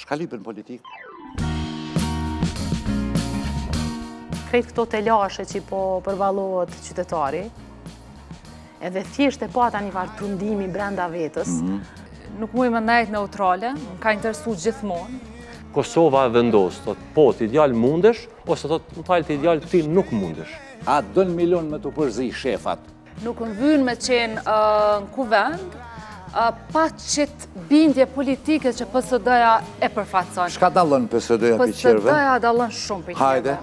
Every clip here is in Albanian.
Shka lypën politikë? Krejt këto telashe që po përballohet qytetari, edhe thjesht e pata një farë trundimi brenda vetës. Nuk muj më nejtë neutrale, më ka interesu gjithmonë. Kosova e vendosë, thot, po t'i djallë mundesh, ose thot, në talë t'i djallë ti nuk mundesh. A dën milion me të përzi shefat? Nuk më vynë me qenë në kuvend, pa qitë bindje politike që PSD-ja e përfatson. Shka dallën PSD-ja për qerve? PSD-ja dallën shumë për Hajde.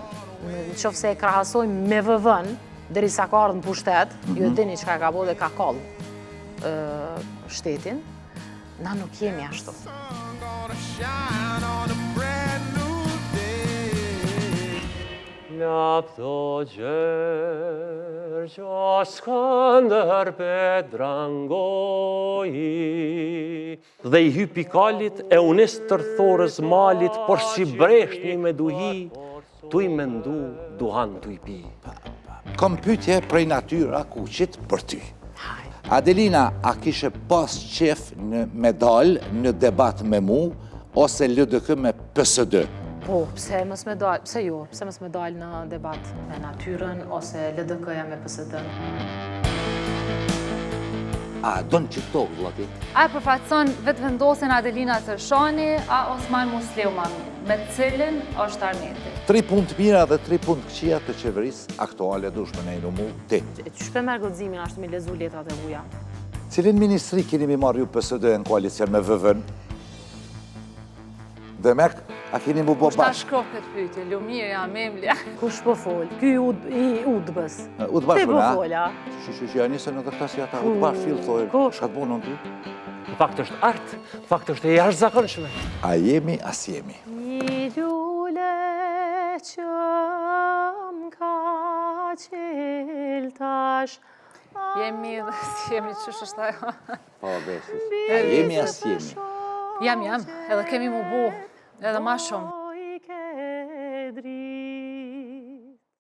Në qoftë se e krahasojmë me VV-n, derisa ka ardhur në pushtet, ju e dini çka ka bëu dhe ka kollë shtetin, na nuk jemi ashtu. Lapto Gjergja Skënder Pedrangoi dhe I hypi kalit e unis tërthorës malit, por si bresht një me duhi, tu I mendu duhan tu I pi. Kom pyetje prej natyra kuqit për ty. Adelina, a kishe pas qef në medal në debat me mu, ose LDK me PSD? Po, pse mos me dal, pse jo, pse mos me dal në debat me natyrën ose LDK-ja me PSD-n. A don që këto vllati? A e përfatson vetë vendosin Adelina Tërshani, a Osman Musleuman, me cilin është Arneti. 3 punë të mira dhe 3 punë të këqija të qeverisë aktuale dushme në enumu ti. Që shpe merë godzimin ashtu mi lezu letrat e huja. Cilin ministri keni mi marrë ju PSD në koalicion me VV-n? Demek, a keni mu bo Ta bashkë? shkroh këtë pyetje, Lumirja, Memlja. Kush po fol? Ky I udbës. Udbash Ti po unë, fol, a? Që ja nisën edhe këta si ata, udbash fillë, thojë, shka të bonë në ty? Në fakt është artë, në fakt është e jashtëzakonshme. A jemi, as jemi. Një lule që m'ka qel tash. Jemi dhe si jemi qësh është ajo. Pa, besis. A jemi, as jemi. Jam, edhe kemi mu bu, edhe ma shumë.